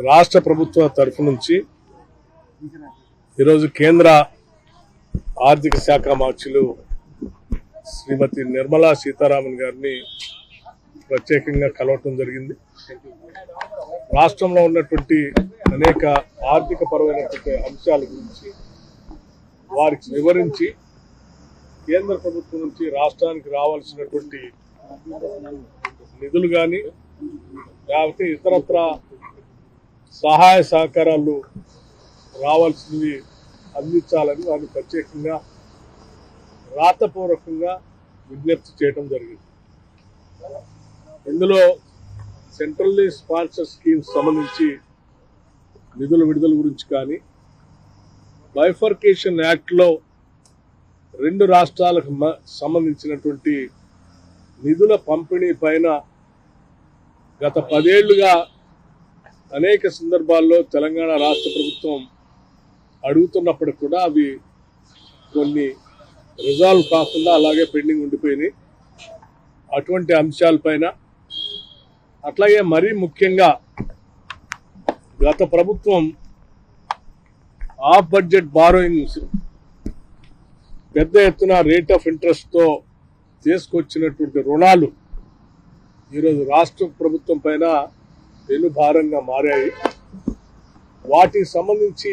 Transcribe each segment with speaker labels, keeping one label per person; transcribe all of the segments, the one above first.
Speaker 1: రాష్ట్ర ప్రభుత్వ తరఫు నుంచి ఈరోజు కేంద్ర ఆర్థిక శాఖ మంత్రులు శ్రీమతి నిర్మలా సీతారామన్ గారిని ప్రత్యేకంగా కలవటం జరిగింది. రాష్ట్రంలో ఉన్నటువంటి అనేక ఆర్థిక పరమైనటువంటి అంశాల గురించి వారికి వివరించి కేంద్ర ప్రభుత్వం నుంచి రాష్ట్రానికి రావాల్సినటువంటి నిధులు కానీ లేకపోతే ఇతరత్ర సహాయ సహకారాలు రావాల్సినవి అందించాలని వారిని ప్రత్యేకంగా రాతపూర్వకంగా విజ్ఞప్తి చేయడం జరిగింది. ఇందులో సెంట్రల్లీ స్పాన్సర్ స్కీమ్స్ సంబంధించి నిధుల విడుదల గురించి కానీ, బైఫర్కేషన్ యాక్ట్లో రెండు రాష్ట్రాలకు సంబంధించినటువంటి నిధుల పంపిణీ పైన గత 10 ఏళ్లుగా అనేక సందర్భాల్లో తెలంగాణ రాష్ట్ర ప్రభుత్వం అడుగుతున్నప్పటికి కూడా అవి కొన్ని రిజాల్వ్ కాకుండా అలాగే పెండింగ్ ఉండిపోయినాయి. అటువంటి అంశాలపైన అట్లాగే మరీ ముఖ్యంగా గత ప్రభుత్వం ఆఫ్ బడ్జెట్ బారోయింగ్స్ పెద్ద ఎత్తున రేట్ ఆఫ్ ఇంట్రెస్ట్తో తీసుకొచ్చినటువంటి రుణాలు ఈరోజు రాష్ట్ర ప్రభుత్వం పైన పెనుభారంగా మారాయి. వాటికి సంబంధించి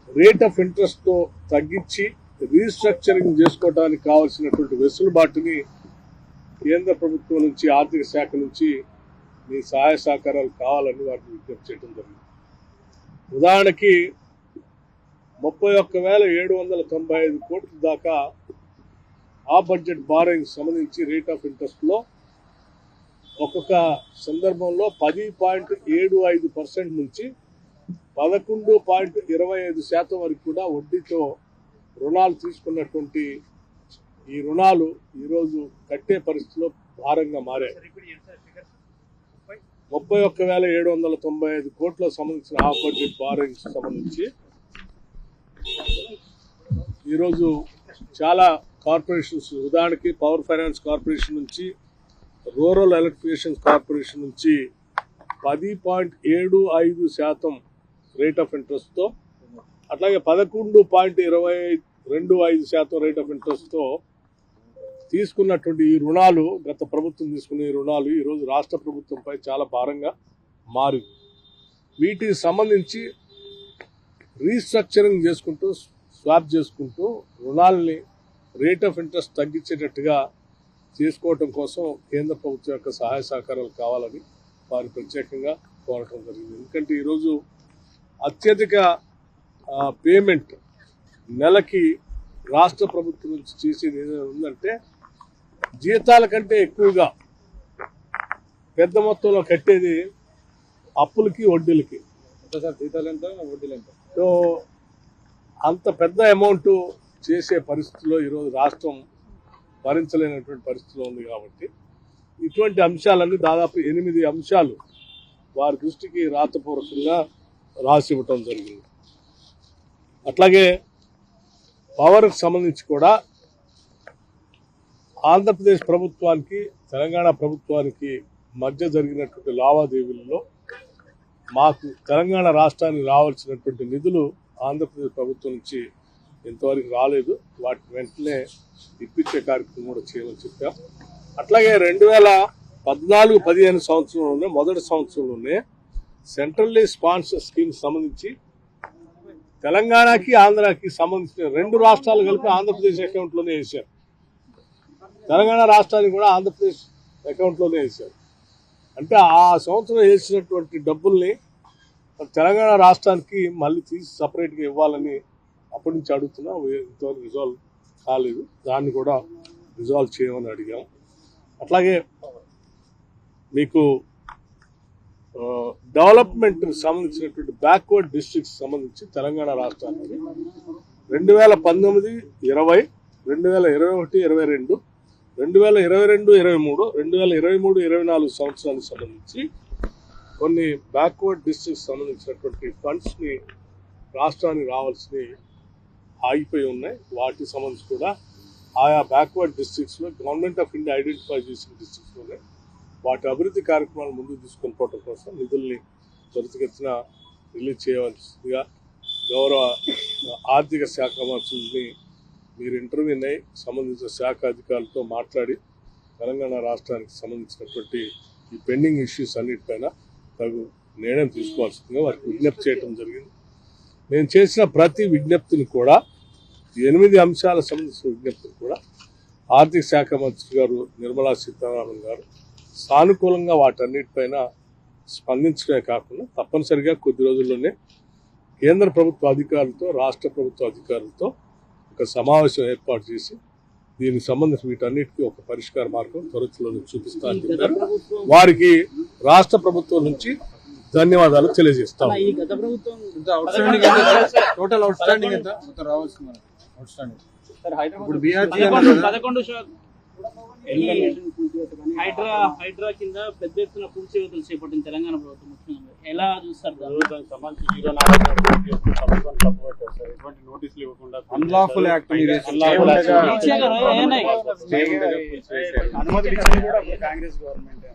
Speaker 1: రేట్ ఆఫ్ ఇంట్రెస్ట్తో తగ్గించి రీస్ట్రక్చరింగ్ చేసుకోవడానికి కావాల్సినటువంటి వెసులుబాటుని కేంద్ర ప్రభుత్వం నుంచి, ఆర్థిక శాఖ నుంచి మీ సహాయ సహకారాలు కావాలని వాటిని విజ్ఞప్తి చేయడం జరిగింది. ఉదాహరణకి 31,795 కోట్ల దాకా ఆ బడ్జెట్ బారోయింగ్ సంబంధించి రేట్ ఆఫ్ ఇంట్రెస్ట్లో ఒక్కొక్క సందర్భంలో 10.75% నుంచి 11.25% వరకు కూడా వడ్డీతో రుణాలు తీసుకున్నటువంటి ఈ రుణాలు ఈరోజు కట్టే పరిస్థితిలో భారంగా మారాయి. 31,795 కోట్లకు సంబంధించిన హాఫ్ బడ్జెట్ బారోయింగ్స్ సంబంధించి ఈరోజు చాలా కార్పొరేషన్స్, ఉదాహరణకి పవర్ ఫైనాన్స్ కార్పొరేషన్ నుంచి, రూరల్ ఎలక్ట్రిఫికేషన్ కార్పొరేషన్ నుంచి 10.75% రేట్ ఆఫ్ ఇంట్రెస్ట్తో, అట్లాగే 11.25% రేట్ ఆఫ్ ఇంట్రెస్ట్తో తీసుకున్నటువంటి ఈ రుణాలు, గత ప్రభుత్వం తీసుకున్న ఈ రుణాలు ఈరోజు రాష్ట్ర ప్రభుత్వంపై చాలా భారంగా మారింది. వీటికి సంబంధించి రీస్ట్రక్చరింగ్ చేసుకుంటూ, స్వాప్ చేసుకుంటూ రుణాలని రేట్ ఆఫ్ ఇంట్రెస్ట్ తగ్గించేటట్టుగా చేసుకోవటం కోసం కేంద్ర ప్రభుత్వం యొక్క సహాయ సహకారాలు కావాలని వారు ప్రత్యేకంగా కోరటం జరిగింది. ఎందుకంటే ఈరోజు అత్యధిక పేమెంట్ నెలకి రాష్ట్ర ప్రభుత్వం నుంచి చేసేది ఏదైనా ఉందంటే జీతాల కంటే ఎక్కువగా పెద్ద మొత్తంలో కట్టేది అప్పులకి, వడ్డీలకి. జీతాలు ఎంత, వడ్డీలు ఎంత? సో అంత పెద్ద అమౌంట్ చేసే పరిస్థితుల్లో ఈరోజు రాష్ట్రం భరించలేనటువంటి పరిస్థితిలో ఉంది. కాబట్టి ఇటువంటి అంశాలన్నీ దాదాపు 8 అంశాలు వారి దృష్టికి రాతపూర్వకంగా రాసి ఇవ్వటం జరిగింది. అట్లాగే పవర్కి సంబంధించి కూడా ఆంధ్రప్రదేశ్ ప్రభుత్వానికి, తెలంగాణ ప్రభుత్వానికి మధ్య జరిగినటువంటి లావాదేవీలలో మాకు తెలంగాణ రాష్ట్రానికి రావాల్సినటువంటి నిధులు ఆంధ్రప్రదేశ్ ప్రభుత్వం నుంచి ఇంతవరకు రాలేదు. వాటిని వెంటనే ఇప్పించే కార్యక్రమం కూడా చేయమని చెప్పాం. అట్లాగే 2014-15 సంవత్సరంలోనే, మొదటి సంవత్సరంలోనే సెంట్రల్లీ స్పాన్సర్ స్కీమ్ సంబంధించి తెలంగాణకి, ఆంధ్రాకి సంబంధించిన 2 రాష్ట్రాలు కలిపి ఆంధ్రప్రదేశ్ అకౌంట్లోనే వేశారు. తెలంగాణ రాష్ట్రానికి కూడా ఆంధ్రప్రదేశ్ అకౌంట్లోనే వేశారు. అంటే ఆ సంవత్సరం వేసినటువంటి డబ్బుల్ని తెలంగాణ రాష్ట్రానికి మళ్ళీ తీసి సపరేట్గా ఇవ్వాలని అప్పటి నుంచి అడుగుతున్నా. ఇంతవరకు రిజాల్వ్ కాలేదు. దాన్ని కూడా రిజాల్వ్ చేయమని అడిగాం. అట్లాగే మీకు డెవలప్మెంట్ సంబంధించినటువంటి బ్యాక్వర్డ్ డిస్ట్రిక్ట్స్ సంబంధించి తెలంగాణ రాష్ట్రానికి 2019-20, 2021-22, 2022-23, 2023-24 సంవత్సరానికి సంబంధించి కొన్ని బ్యాక్వర్డ్ డిస్ట్రిక్ట్స్ సంబంధించినటువంటి ఫండ్స్ని రాష్ట్రానికి రావాల్సినవి ఆగిపోయి ఉన్నాయి. వాటికి సంబంధించి కూడా ఆయా బ్యాక్వర్డ్ డిస్ట్రిక్ట్స్లో గవర్నమెంట్ ఆఫ్ ఇండియా ఐడెంటిఫై చేసిన డిస్ట్రిక్ట్స్లోనే వాటి అభివృద్ధి కార్యక్రమాలు ముందుకు తీసుకొని పోవడం కోసం నిధుల్ని త్వరితగతిన రిలీజ్ చేయవలసిందిగా గౌరవ ఆర్థిక శాఖ మంత్రుల్ని మీరు ఇంటర్వ్యూని అయి సంబంధించిన శాఖ అధికారులతో మాట్లాడి తెలంగాణ రాష్ట్రానికి సంబంధించినటువంటి ఈ పెండింగ్ ఇష్యూస్ అన్నిటిపైన తగు నిర్ణయం తీసుకోవాల్సిందిగా వారికి విజ్ఞప్తి చేయడం జరిగింది. మేము చేసిన ప్రతి విజ్ఞప్తిని కూడా 8 అంశాల సంబంధించిన విజ్ఞప్తిని కూడా ఆర్థిక శాఖ మంత్రి గారు నిర్మలా సీతారామన్ గారు సానుకూలంగా వాటన్నిటిపైన స్పందించడమే కాకుండా తప్పనిసరిగా కొద్ది రోజుల్లోనే కేంద్ర ప్రభుత్వ అధికారులతో రాష్ట్ర ప్రభుత్వ అధికారులతో ఒక సమావేశం ఏర్పాటు చేసి దీనికి సంబంధించి వీటన్నిటికీ ఒక పరిష్కార మార్గం త్వరలోనే చూపిస్తానని చెప్పారు. వారికి రాష్ట్ర ప్రభుత్వం నుంచి ధన్యవాదాలు తెలియజేస్తాం.
Speaker 2: హైడ్రా కింద పెద్ద ఎత్తున కూల్చివేతలు చేపట్టింది తెలంగాణ ప్రభుత్వం. ముఖ్యంగా ఎలా చూస్తారు?
Speaker 3: కాంగ్రెస్ గవర్నమెంట్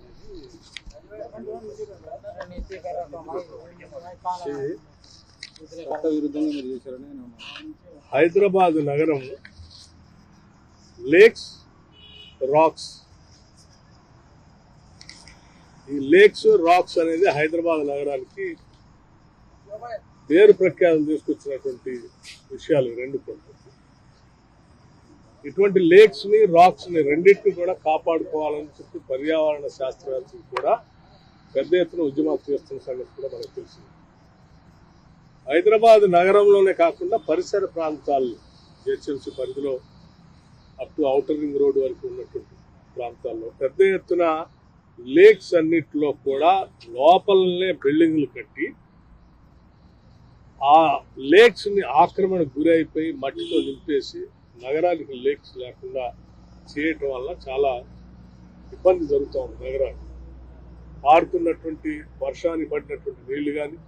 Speaker 1: హైదరాబాద్ నగరం లేక్స్ రాక్స్, ఈ లేక్స్ రాక్స్ అనేది హైదరాబాద్ నగరానికి పేరు ప్రఖ్యాతులు తీసుకొచ్చినటువంటి విషయాలు రెండు కొన్ని. ఇటువంటి లేక్స్ ని రాక్స్ ని రెండింటిని కూడా కాపాడుకోవాలని చెప్పి పర్యావరణ శాస్త్రవేత్తలు కూడా పెద్ద ఎత్తున ఉద్యమాలు చేస్తున్న సంగతి కూడా మనకు తెలిసింది. హైదరాబాద్ నగరంలోనే కాకుండా పరిసర ప్రాంతాల్లో జిహెచ్ఎంసీ పరిధిలో up to outer ring road వరకు ఉన్నటువంటి ప్రాంతాల్లో పెద్ద ఎత్తున లేక్స్ అన్నిటిలో కూడా లోపలనే బిల్డింగ్లు కట్టి ఆ లేక్స్ ని ఆక్రమణకు గురైపోయి మట్టితో నింపేసి నగరానికి లేక్స్ లేకుండా చేయటం వల్ల చాలా ఇబ్బంది జరుగుతూ ఉంది. నగరానికి పారుతున్నటువంటి వర్షానికి పడినటువంటి నీళ్లు కానీ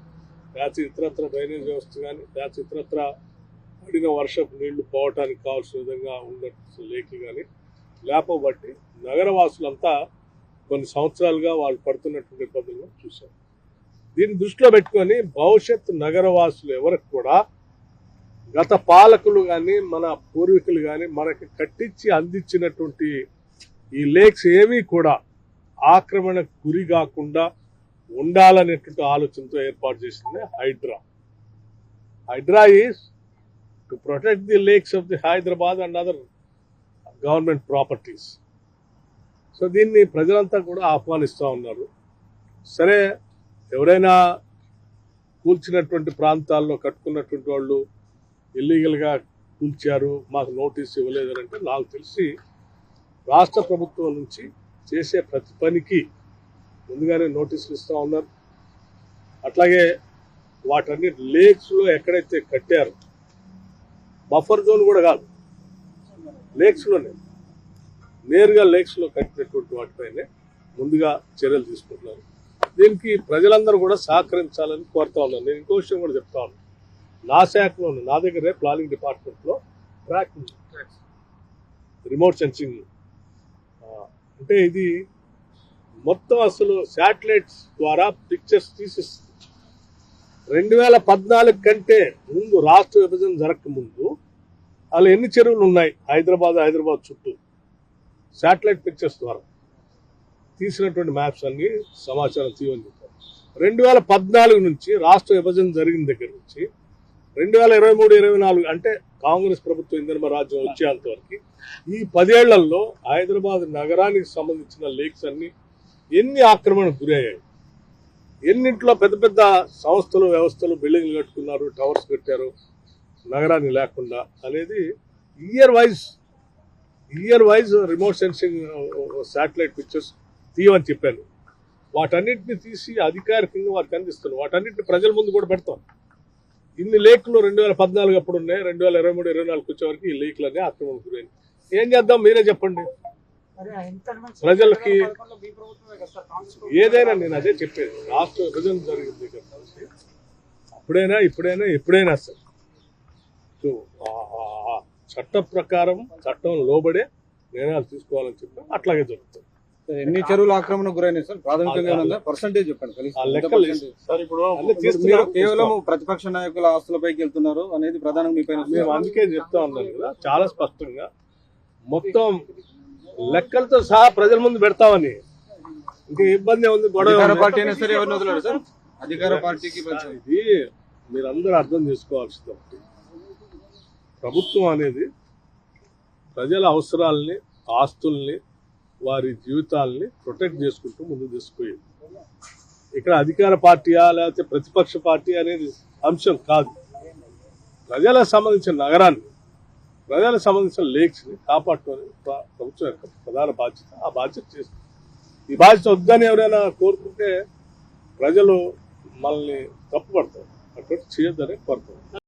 Speaker 1: లేకపోతే ఇతరత్ర డ్రైనేజ్ వ్యవస్థ కానీ లేకపోతే ఇతరత్ర పడిన వర్షపు నీళ్లు పోవటానికి కావాల్సిన విధంగా ఉన్న లేక్లు కానీ లేపబట్టి నగరవాసులంతా కొన్ని సంవత్సరాలుగా వాళ్ళు పడుతున్నటువంటి ఇబ్బందులను చూశారు. దీన్ని దృష్టిలో పెట్టుకొని భవిష్యత్ నగరవాసులు ఎవరికి కూడా గత పాలకులు కానీ మన పూర్వీకులు కానీ మనకి కట్టించి అందించినటువంటి ఈ లేక్స్ ఏమీ కూడా ఆక్రమణకు గురి కాకుండా ఉండాలనేటువంటి ఆలోచనతో ఏర్పాటు చేసింది Hydraa. Hydraa is to protect the lakes of the Hyderabad and other government properties. So దీన్ని ప్రజలంతా కూడా ఆహ్వానిస్తూ ఉన్నారు. సరే, ఎవరైనా కూల్చినటువంటి ప్రాంతాల్లో కట్టుకున్నటువంటి వాళ్ళు ఇల్లీగల్గా కూల్చారు, మాకు నోటీస్ ఇవ్వలేదు అంటే నాకు తెలిసి రాష్ట్ర ప్రభుత్వం నుంచి చేసే ప్రతి పనికి ముందుగానే నోటీసులు ఇస్తూ ఉన్నారు. అట్లాగే వాటన్నిటి లేక్స్లో ఎక్కడైతే కట్టారో బఫర్ జోన్ కూడా కాదు, లేక్స్లోనే నేరుగా లేక్స్లో కట్టినటువంటి వాటిపైనే ముందుగా చర్యలు తీసుకుంటున్నారు. దీనికి ప్రజలందరూ కూడా సహకరించాలని కోరుతా ఉన్నాను. నేను ఇంకో విషయం కూడా చెప్తా ఉన్నాను. నా శాఖలోనే నా దగ్గరే ప్లానింగ్ డిపార్ట్మెంట్లో ట్రాక్ రిమోట్ సెన్సింగ్ అంటే ఇది మొత్తం అసలు శాటిలైట్స్ ద్వారా పిక్చర్స్ తీసిస్తుంది. 2014 కంటే ముందు రాష్ట్ర విభజన జరగకముందు అలా ఎన్ని చెరువులు ఉన్నాయి హైదరాబాద్ చుట్టూ శాటిలైట్ పిక్చర్స్ ద్వారా తీసినటువంటి మ్యాప్స్ అన్ని సమాచారం తీయని చెప్పారు. 2014 నుంచి రాష్ట్ర విభజన జరిగిన దగ్గర నుంచి 2023-24 అంటే కాంగ్రెస్ ప్రభుత్వం ఇంధన రాజ్యం వచ్చేంత వరకు ఈ 10 ఏళ్లలో హైదరాబాద్ నగరానికి సంబంధించిన లేక్స్ అన్ని ఎన్ని ఆక్రమణకు గురయ్యాయి, ఎన్నింట్లో పెద్ద పెద్ద సంస్థలు వ్యవస్థలు బిల్డింగ్లు కట్టుకున్నారు, టవర్స్ కట్టారు నగరాన్ని లేకుండా అనేది year wise remote sensing satellite pictures తీయమని చెప్పాను. వాటన్నిటిని తీసి అధికారికంగా వారికి అందిస్తున్నాం. వాటన్నిటిని ప్రజల ముందు కూడా పెడతాం. ఇన్ని లేక్లు 2014 అప్పుడు ఉన్నాయి, 2023-24 వచ్చేవరకు ఈ లేక్లన్నీ ఆక్రమణ గురైంది. ఏం చేద్దాం మీరే చెప్పండి. ప్రజలకి ఏదైనా నేను అదే చెప్పేది, రాష్ట్ర విభజన జరిగింది కదా, అప్పుడైనా ఎప్పుడైనా సార్ చట్ట ప్రకారం చట్టం లోబడే నిర్ణయాలు తీసుకోవాలని చెప్పి అట్లాగే జరుగుతుంది.
Speaker 3: ఎన్ని చెరువులు ఆక్రమణకు గురైనాయి సార్? ప్రాథమికంగా ఏమన్నా పర్సంటేజ్ చెప్పండి కలిసి.
Speaker 1: ఆ
Speaker 3: ఎంత
Speaker 1: లెక్కలు
Speaker 3: percentage?
Speaker 4: సార్ ఇప్పుడు
Speaker 1: అన్నీ
Speaker 3: మీరు
Speaker 1: తీస్తున్నారు.
Speaker 3: కేవలం ప్రతిపక్ష నాయకుల ఆస్తులపైకి వెళ్తున్నారు అనేది ప్రధానంగా మీ పైన
Speaker 1: మేము అందుకే చెప్తా ఉన్నాం కదా చాలా స్పష్టంగా మొత్తం లెక్కలతో సహా ప్రజల ముందు పెడతామని. ఇంకా ఇబ్బంది ఉంది, గొడవ
Speaker 3: అధికార
Speaker 1: ఉంది.
Speaker 3: పార్టీ అయినా సరే ఎవరిని వదలరు సార్. అధికార పార్టీకి
Speaker 1: ఇది మీరందరూ అర్థం చేసుకోవాల్సింది ఒకటి. ప్రభుత్వం అనేది ప్రజల అవసరాలని, ఆస్తుల్ని, వారి జీవితాలని ప్రొటెక్ట్ చేసుకుంటూ ముందుకు తీసుకుపోయేది. ఇక్కడ అధికార పార్టీయా లేకపోతే ప్రతిపక్ష పార్టీ అనేది అంశం కాదు. ప్రజలకు సంబంధించిన నగరాన్ని, ప్రజలకు సంబంధించిన లేక్స్ని కాపాడటం ప్రభుత్వం యొక్క ప్రధాన బాధ్యత. ఆ బాధ్యత చేస్తుంది. ఈ బాధ్యత వద్దని ఎవరైనా కోరుకుంటే ప్రజలు మనల్ని తప్పుపడతారు. అటువంటి చేయొద్దని కోరుతారు.